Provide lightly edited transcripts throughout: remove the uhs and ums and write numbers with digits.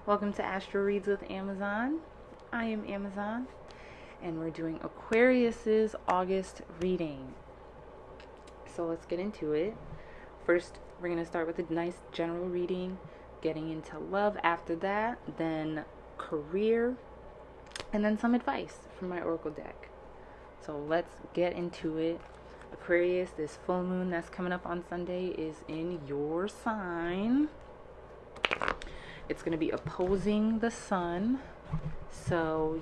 Welcome to Astro Reads with AMZN. I am AMZN, and we're doing Aquarius's August reading. So let's get into it. First, we're going to start with a nice general reading, getting into love after that, then career, and then some advice from my Oracle deck. So let's get into it. Aquarius, this full moon that's coming up on Sunday is in your sign. It's going to be opposing the sun. So,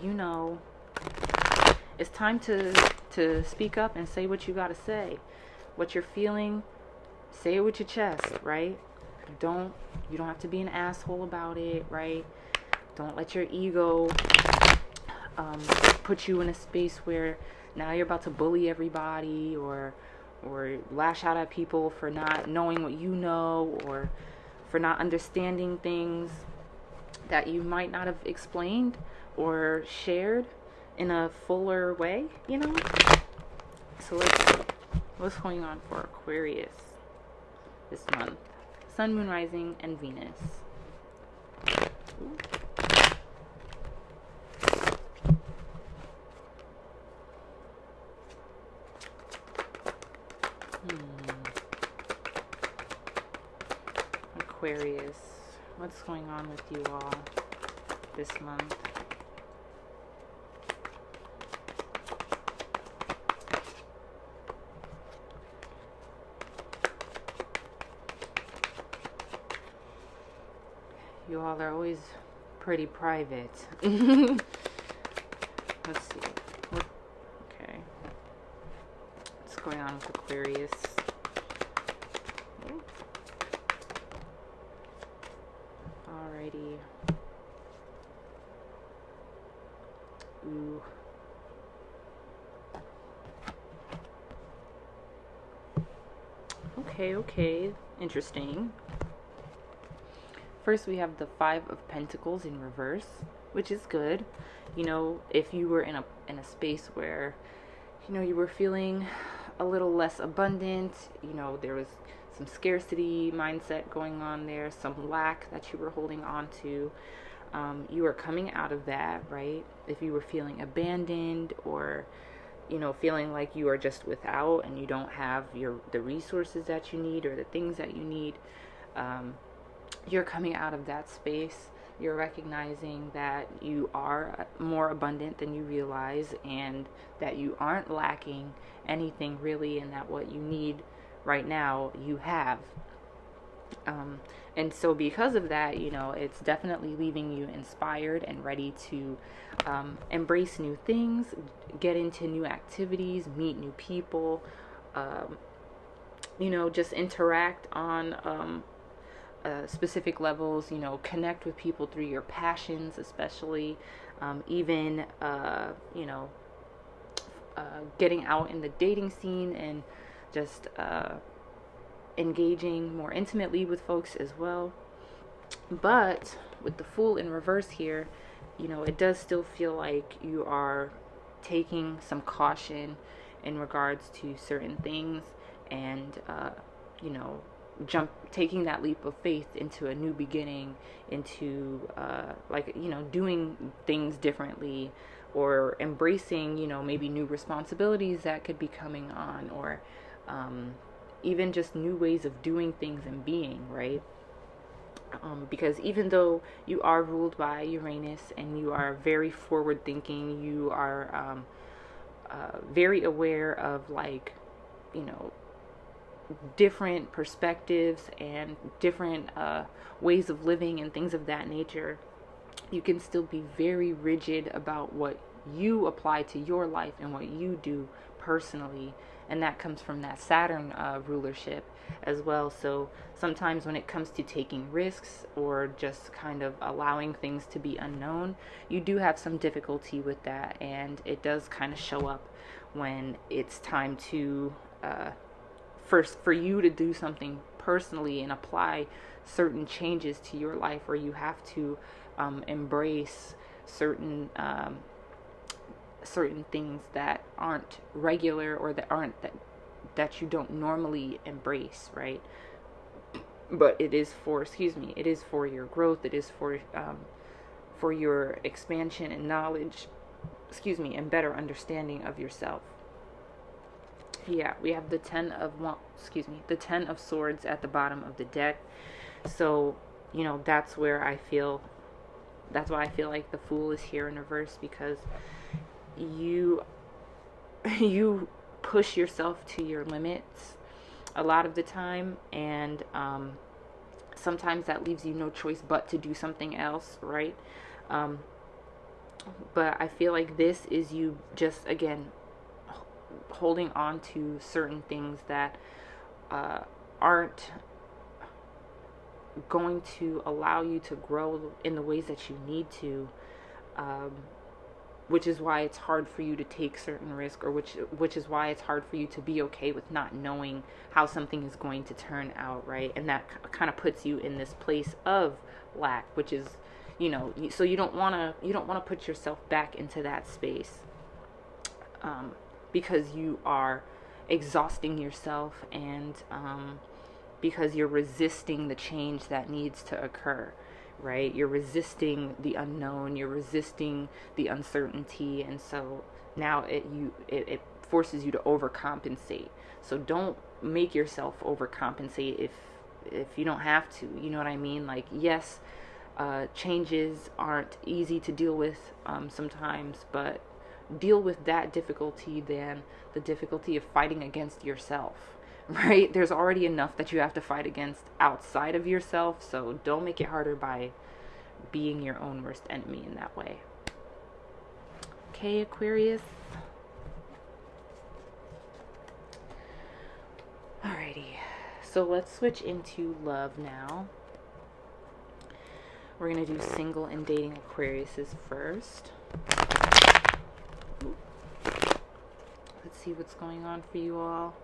it's time to speak up and say what you got to say. What you're feeling, say it with your chest, right? You don't have to be an asshole about it, right? Don't let your ego put you in a space where now you're about to bully everybody or lash out at people for not knowing what you know, or for not understanding things that you might not have explained or shared in a fuller way, So let's see what's going on for Aquarius this month. Sun, Moon, Rising, and Venus. Ooh. Aquarius, what's going on with you all this month? You all are always pretty private. Let's see. Okay. What's going on with Aquarius? Alrighty. Ooh. Okay. Interesting. First, we have the Five of Pentacles in reverse, which is good. If you were in a space where, you were feeling a little less abundant, there was some scarcity mindset going on there, some lack that you were holding on to. You are coming out of that, right? If you were feeling abandoned or, feeling like you are just without and you don't have the resources that you need or the things that you need, you're coming out of that space. You're recognizing that you are more abundant than you realize and that you aren't lacking anything really, and that what you need right now you have. And so because of that, it's definitely leaving you inspired and ready to embrace new things, get into new activities, meet new people, just interact on specific levels, connect with people through your passions, especially, even, getting out in the dating scene and just engaging more intimately with folks as well. But with the Fool in reverse here, it does still feel like you are taking some caution in regards to certain things and, taking that leap of faith into a new beginning, into doing things differently, or embracing maybe new responsibilities that could be coming on, or even just new ways of doing things and being, right? Because even though you are ruled by Uranus and you are very forward thinking, you are very aware of different perspectives and different ways of living and things of that nature, you can still be very rigid about what you apply to your life and what you do personally, and that comes from that Saturn rulership as well. So sometimes when it comes to taking risks or just kind of allowing things to be unknown, you do have some difficulty with that, and it does kind of show up when it's time to first for you to do something personally and apply certain changes to your life, or you have to embrace certain things that aren't regular, or that you don't normally embrace, right? but it is for, it is for your growth. It is for your expansion and knowledge, and better understanding of yourself. Yeah, we have the the 10 of swords at the bottom of the deck. So, that's why I feel like the Fool is here in reverse, because you push yourself to your limits a lot of the time, and sometimes that leaves you no choice but to do something else, right? But I feel like this is you just, again, holding on to certain things that aren't going to allow you to grow in the ways that you need to, which is why it's hard for you to take certain risk, or which is why it's hard for you to be okay with not knowing how something is going to turn out, right? And that kind of puts you in this place of lack, which is, so you don't want to put yourself back into that space, because you are exhausting yourself, and because you're resisting the change that needs to occur, right? You're resisting the unknown, you're resisting the uncertainty, and so now it forces you to overcompensate. So don't make yourself overcompensate if you don't have to. You know what I mean? Like, yes, changes aren't easy to deal with sometimes, but deal with that difficulty than the difficulty of fighting against yourself, right? There's already enough that you have to fight against outside of yourself, so don't make it harder by being your own worst enemy in that way. Okay, Aquarius. Alrighty, so let's switch into love now. We're going to do single and dating Aquariuses first. Let's see what's going on for you all.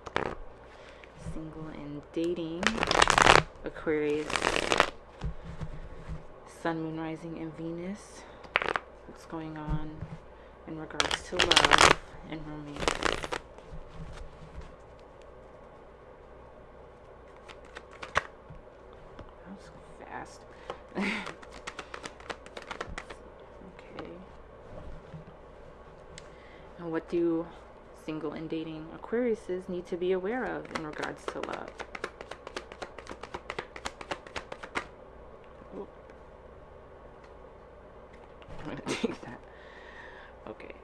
Single and dating Aquarius, Sun, Moon, Rising, and Venus. What's going on in regards to love and romance? That was so fast. Okay. And what do single and dating Aquariuses need to be aware of in regards to love? Oh. I'm gonna take that. Okay.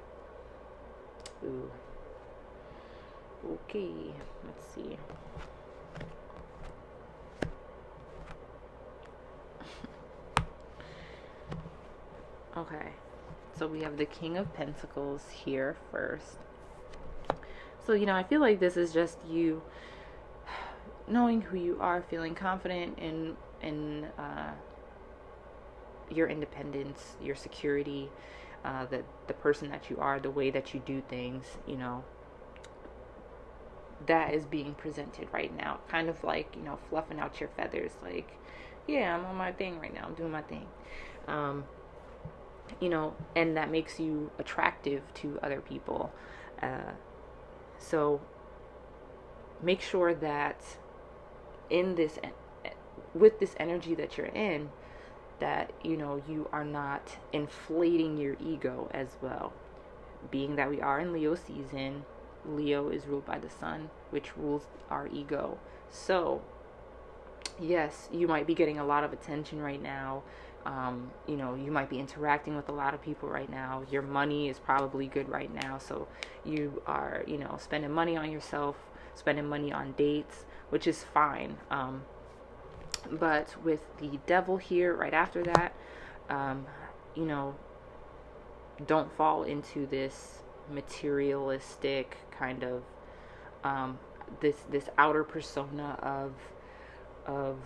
Ooh. Okay. Let's see. Okay. So we have the King of Pentacles here first. So, I feel like this is just you knowing who you are, feeling confident in your independence, your security, the person that you are, the way that you do things, that is being presented right now. Kind of like, fluffing out your feathers, like, yeah, I'm on my thing right now, I'm doing my thing. And that makes you attractive to other people. So make sure that with this energy that you're in, that, you are not inflating your ego as well. Being that we are in Leo season, Leo is ruled by the sun, which rules our ego. So, yes, you might be getting a lot of attention right now. You might be interacting with a lot of people right now. Your money is probably good right now. So you are, spending money on yourself, spending money on dates, which is fine. But with the devil here right after that, don't fall into this materialistic kind of, this outer persona of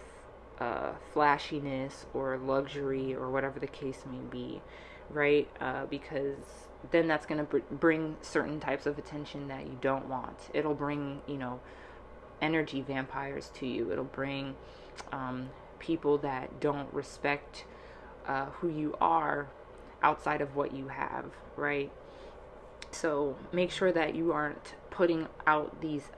flashiness or luxury or whatever the case may be, right? Because then that's going to bring certain types of attention that you don't want. It'll bring, energy vampires to you. It'll bring people that don't respect who you are outside of what you have, right? So make sure that you aren't putting out these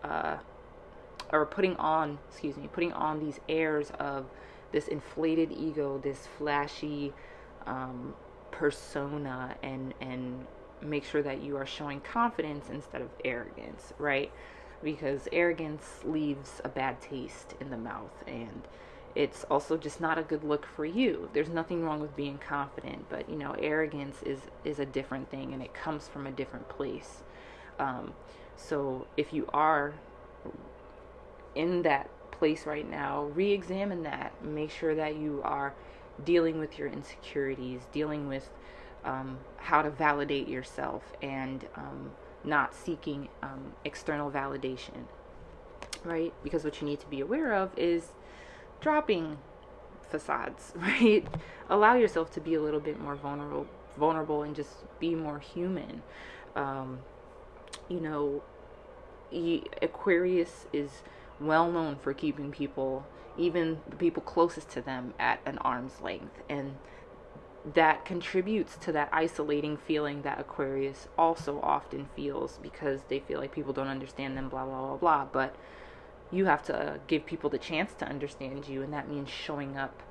or putting on these airs of this inflated ego, this flashy persona, and make sure that you are showing confidence instead of arrogance, right? Because arrogance leaves a bad taste in the mouth, and it's also just not a good look for you. There's nothing wrong with being confident, but arrogance is a different thing, and it comes from a different place. So if you are in that place right now, re-examine that. Make sure that you are dealing with your insecurities, dealing with how to validate yourself, and not seeking external validation, right? Because what you need to be aware of is dropping facades, right? Allow yourself to be a little bit more vulnerable, and just be more human. Aquarius is well known for keeping people, even the people closest to them, at an arm's length, and that contributes to that isolating feeling that Aquarius also often feels, because they feel like people don't understand them, blah blah blah blah. But you have to give people the chance to understand you, and that means showing up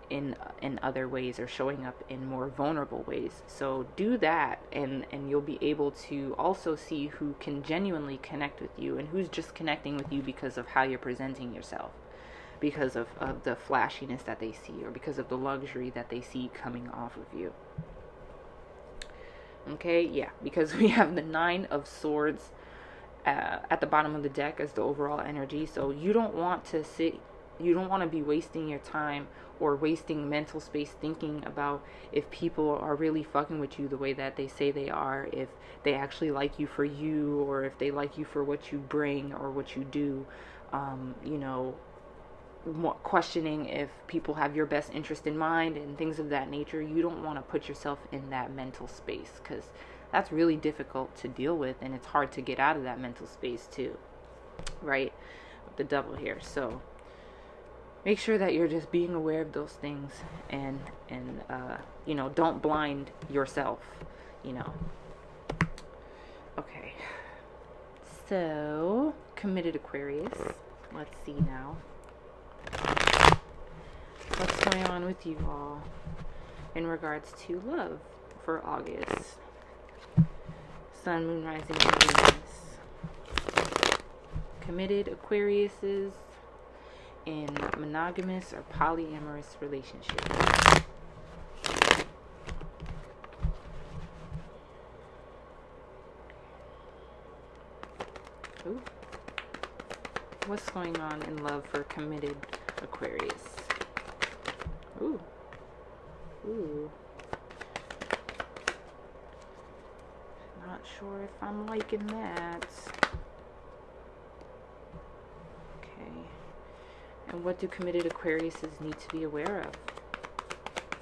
in other ways, or showing up in more vulnerable ways. So do that, and you'll be able to also see who can genuinely connect with you, and who's just connecting with you because of how you're presenting yourself, because of the flashiness that they see, or because of the luxury that they see coming off of you. Okay, yeah, because we have the 9 of Swords at the bottom of the deck as the overall energy. So you don't want to be wasting your time or wasting mental space thinking about if people are really fucking with you the way that they say they are, if they actually like you for you, or if they like you for what you bring or what you do. Questioning if people have your best interest in mind and things of that nature. You don't want to put yourself in that mental space, because that's really difficult to deal with, and it's hard to get out of that mental space too, right? With the Devil here. So make sure that you're just being aware of those things, and don't blind yourself, Okay. So, committed Aquarius. Let's see now. What's going on with you all in regards to love for August? Sun, Moon, Rising, and Venus. Committed Aquariuses in monogamous or polyamorous relationships. Ooh. What's going on in love for committed Aquarius? Ooh. Not sure if I'm liking that. Okay. And what do committed Aquariuses need to be aware of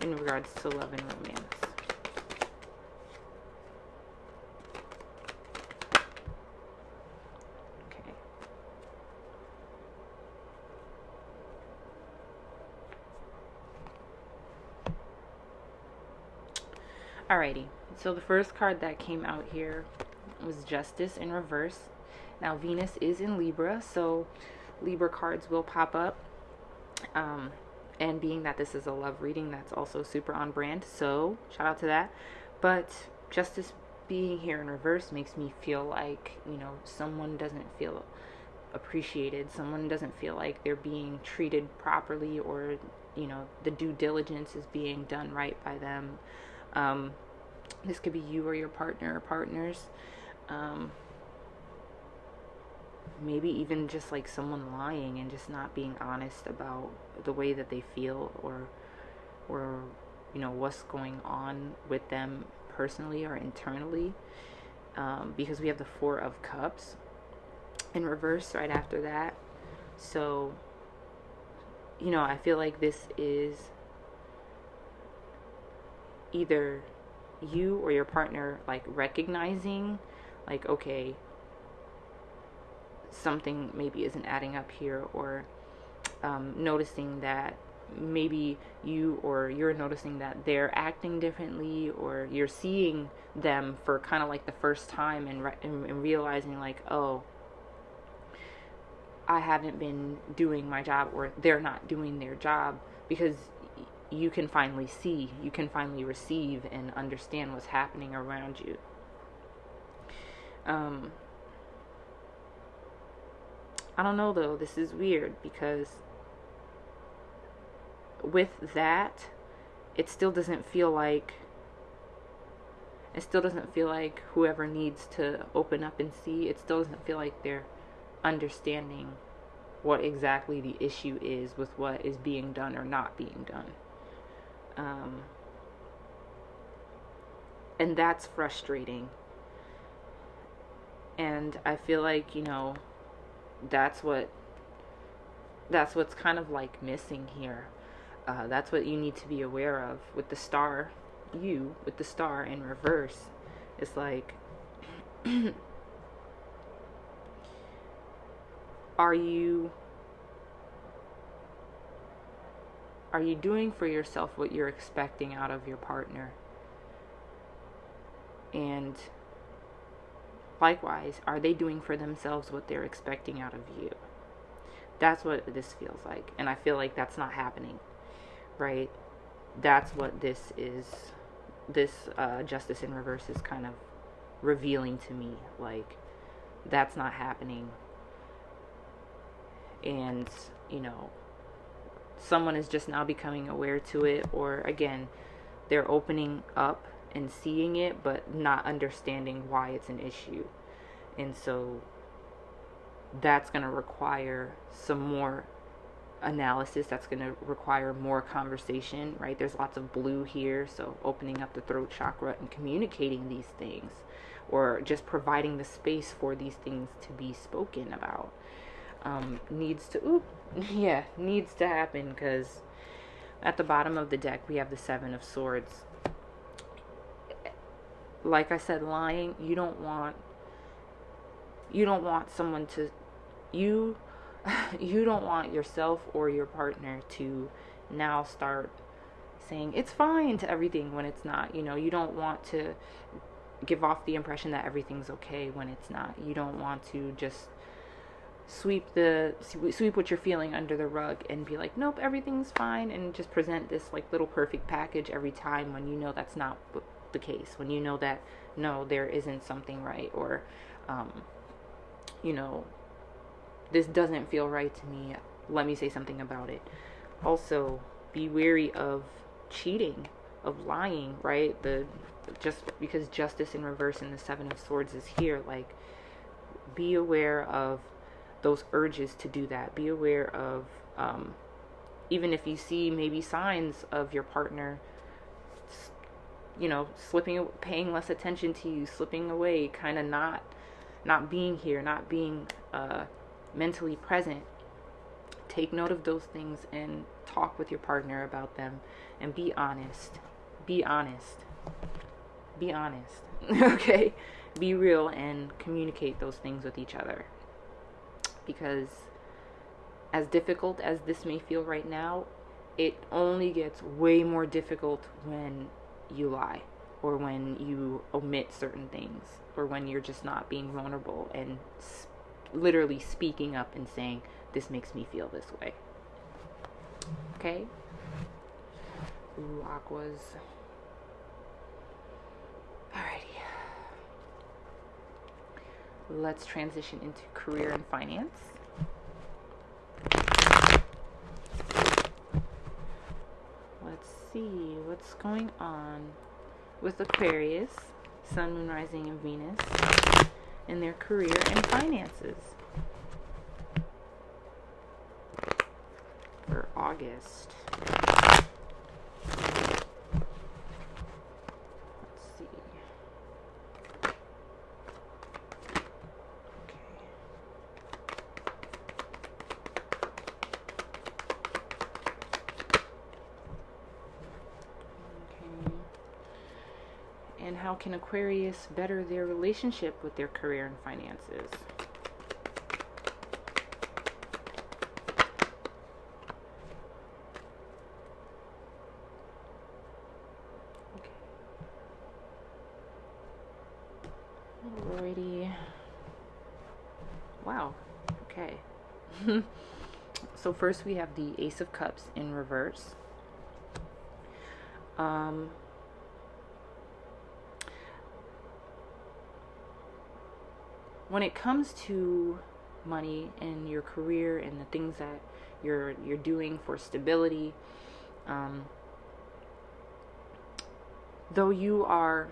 in regards to love and romance? Alrighty, so the first card that came out here was Justice in reverse. Now Venus is in Libra, so Libra cards will pop up. And being that this is a love reading, that's also super on brand, so shout out to that. But Justice being here in reverse makes me feel like, someone doesn't feel appreciated. Someone doesn't feel like they're being treated properly, or, the due diligence is being done right by them. This could be you or your partner or partners. Maybe even just like someone lying and just not being honest about the way that they feel, or what's going on with them personally or internally. Because we have the 4 of Cups in reverse right after that. So, I feel like this is either you or your partner like recognizing like, okay, something maybe isn't adding up here, or noticing that maybe you're noticing that they're acting differently, or you're seeing them for kind of like the first time and realizing like, oh, I haven't been doing my job, or they're not doing their job, because you can finally see, you can finally receive and understand what's happening around you. I don't know though, this is weird, because with that, it still doesn't feel like whoever needs to open up and see, it still doesn't feel like they're understanding what exactly the issue is with what is being done or not being done. And that's frustrating. And I feel like, you know, that's what's kind of like missing here. That's what you need to be aware of with the star. With the star in reverse, it's like, are you doing for yourself what you're expecting out of your partner? And likewise, are they doing for themselves what they're expecting out of you? That's what this feels like. And I feel like that's not happening, right? That's what this is. This justice in reverse is kind of revealing to me. Like, that's not happening. And, you know, someone is just now becoming aware to it, or again, they're opening up and seeing it, but not understanding why it's an issue. And so that's going to require some more analysis. That's going to require more conversation, right? There's lots of blue here, so opening up the throat chakra and communicating these things, or just providing the space for these things to be spoken about, needs to happen, because at the bottom of the deck we have the Seven of Swords. Like I said, lying, you don't want someone to, you don't want yourself or your partner to now start saying it's fine to everything when it's not. You know, you don't want to give off the impression that everything's okay when it's not. You don't want to just sweep what you're feeling under the rug and be like, nope, everything's fine, and just present this like little perfect package every time, when you know that's not the case, when you know that no, there isn't something right, or you know, this doesn't feel right to me, let me say something about it. Also, be wary of cheating, of lying, right? Just because justice in reverse and the Seven of Swords is here, like, be aware of those urges to do that. Be aware of, even if you see maybe signs of your partner, you know, paying less attention to you, slipping away, kind of not being here, not being mentally present. Take note of those things and talk with your partner about them, and be honest. Okay? Be real and communicate those things with each other. Because as difficult as this may feel right now, it only gets way more difficult when you lie, or when you omit certain things, or when you're just not being vulnerable and literally speaking up and saying, this makes me feel this way. Okay? Ooh, aquas. Alrighty. Let's transition into career and finance. Let's see what's going on with Aquarius, Sun, Moon, Rising, and Venus in their career and finances for August. Let's see. Okay. And how can Aquarius better their relationship with their career and finances? Alrighty. Wow. Okay. So first we have the Ace of Cups in reverse. When it comes to money and your career and the things that you're doing for stability, though you are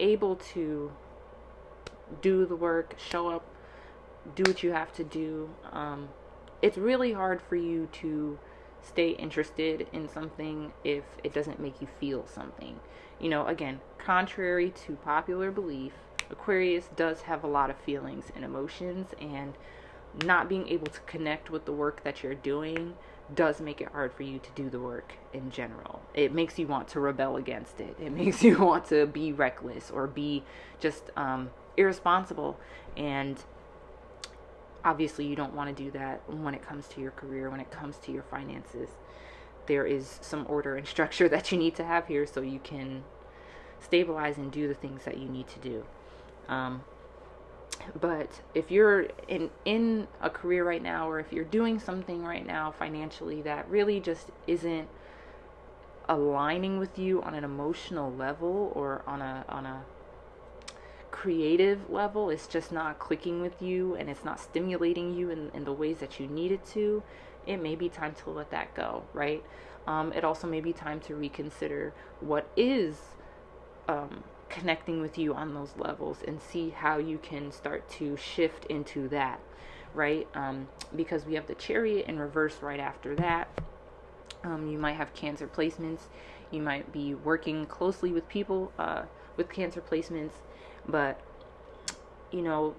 able to do the work, show up, do what you have to do, it's really hard for you to stay interested in something if it doesn't make you feel something. You know, again, contrary to popular belief, Aquarius does have a lot of feelings and emotions, and not being able to connect with the work that you're doing does make it hard for you to do the work in general. It makes you want to rebel against it. It makes you want to be reckless or be just irresponsible, and obviously you don't want to do that when it comes to your career, when it comes to your finances. There is some order and structure that you need to have here so you can stabilize and do the things that you need to do. But if you're in a career right now, or if you're doing something right now financially that really just isn't aligning with you on an emotional level or on a creative level, it's just not clicking with you and it's not stimulating you in the ways that you need it to, it may be time to let that go, right? It also may be time to reconsider what is connecting with you on those levels and see how you can start to shift into that, right? Because we have the Chariot in reverse right after that. You might have Cancer placements. You might be working closely with people with Cancer placements, but you know,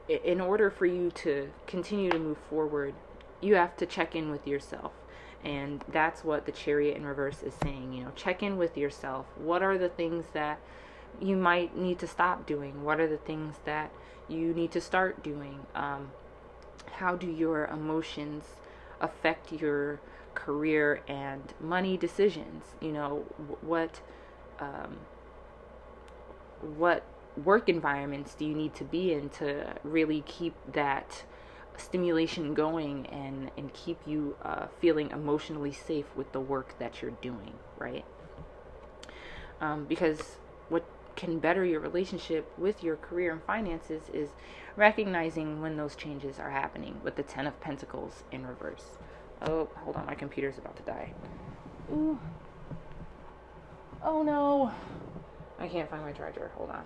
in order for you to continue to move forward, you have to check in with yourself. And that's what the Chariot in reverse is saying. You know, check in with yourself. What are the things that you might need to stop doing? What are the things that you need to start doing? How do your emotions affect your career and money decisions? You know, what work environments do you need to be in to really keep that stimulation going and keep you feeling emotionally safe with the work that you're doing, right? Because what can better your relationship with your career and finances is recognizing when those changes are happening, with the Ten of Pentacles in reverse. Oh, hold on, my computer's about to die. Ooh. Oh no, I can't find my charger. Hold on.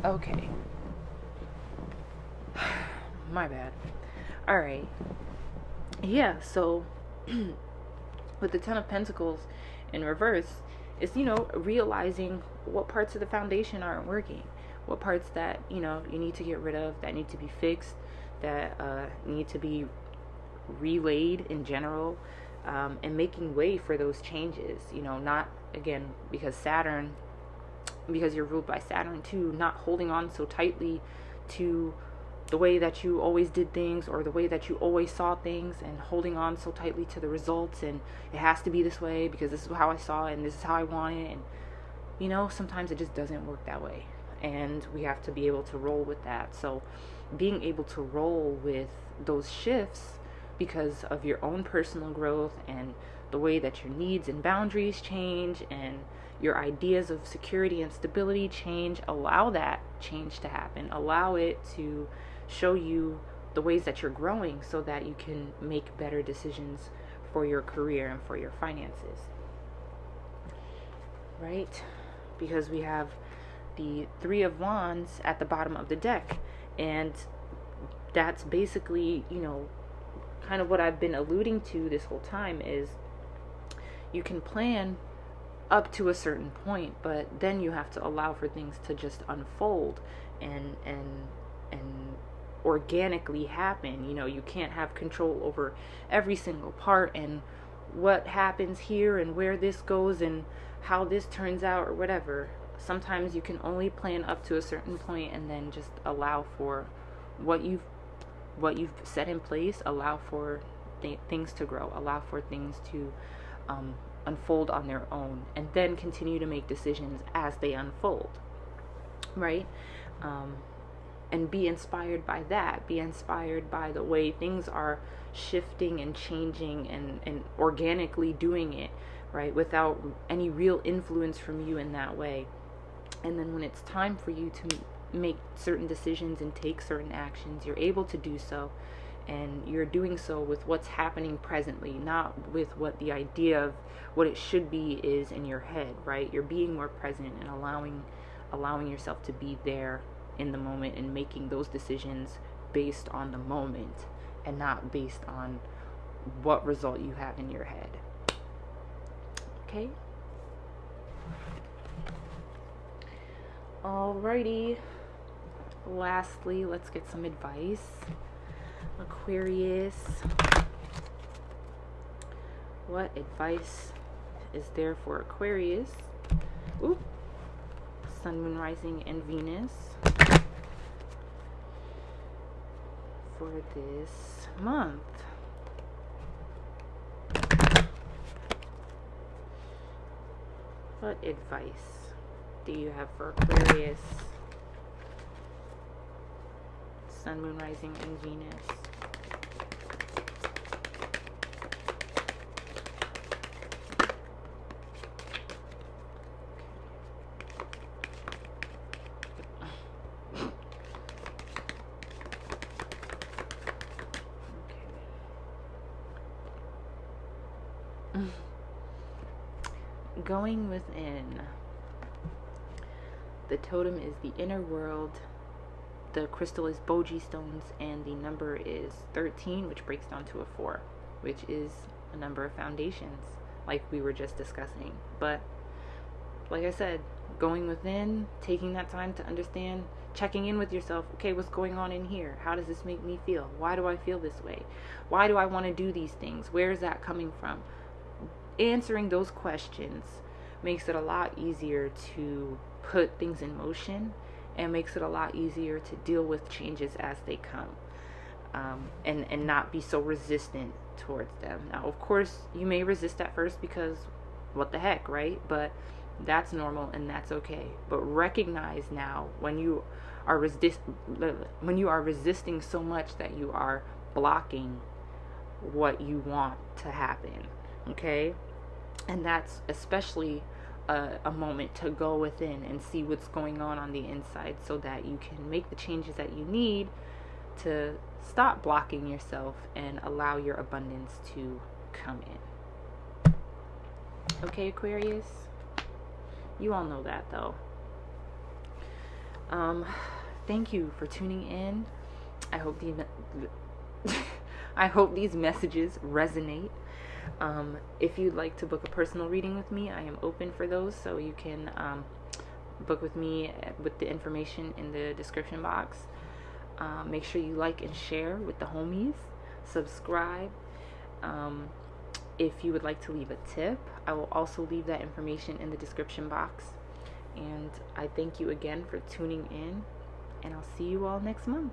Okay. My bad. Alright. Yeah, so with the Ten of Pentacles in reverse, it's, you know, realizing what parts of the foundation aren't working. What parts that, you know, you need to get rid of, that need to be fixed, that need to be relayed in general, and making way for those changes. You know, not, again, because you're ruled by Saturn too, not holding on so tightly to the way that you always did things or the way that you always saw things, and holding on so tightly to the results and it has to be this way because this is how I saw it and this is how I want it. And you know, sometimes it just doesn't work that way, and we have to be able to roll with that. So being able to roll with those shifts because of your own personal growth and the way that your needs and boundaries change and your ideas of security and stability change, allow that change to happen. Allow it to show you the ways that you're growing so that you can make better decisions for your career and for your finances. Right? Because we have the Three of Wands at the bottom of the deck, and that's basically, you know, kind of what I've been alluding to this whole time is you can plan up to a certain point, but then you have to allow for things to just unfold and organically happen. You know, you can't have control over every single part and what happens here and where this goes and how this turns out or whatever. Sometimes you can only plan up to a certain point and then just allow for what you've set in place, allow for things to grow, allow for things to unfold on their own, and then continue to make decisions as they unfold, right? And be inspired by that. Be inspired by the way things are shifting and changing and organically doing it, right? Without any real influence from you in that way. And then when it's time for you to make certain decisions and take certain actions, you're able to do so, and you're doing so with what's happening presently, not with what the idea of what it should be is in your head, right? You're being more present and allowing yourself to be there in the moment and making those decisions based on the moment and not based on what result you have in your head. Okay? Alrighty. Lastly, let's get some advice. Aquarius, what advice is there for Aquarius? Ooh, Sun, Moon, Rising, and Venus for this month. What advice do you have for Aquarius? Sun, Moon, Rising, and Venus. Okay. Going within. The totem is the inner world. The crystal is Boji stones, and the number is 13, which breaks down to a 4, which is a number of foundations, like we were just discussing. But like I said, going within, taking that time to understand, checking in with yourself. Okay, what's going on in here? How does this make me feel? Why do I feel this way? Why do I want to do these things? Where is that coming from? Answering those questions makes it a lot easier to put things in motion, and makes it a lot easier to deal with changes as they come, and not be so resistant towards them. Now, of course, you may resist at first because what the heck, right? But that's normal and that's okay. But recognize now when you are resisting so much that you are blocking what you want to happen, okay? And that's especially a moment to go within and see what's going on the inside, so that you can make the changes that you need to stop blocking yourself and allow your abundance to come in. Okay, Aquarius? You all know that, though. Thank you for tuning in. I hope these messages resonate. If you'd like to book a personal reading with me, I am open for those, so you can book with me with the information in the description box. Make sure you like and share with the homies. Subscribe. If you would like to leave a tip, I will also leave that information in the description box. And I thank you again for tuning in, and I'll see you all next month.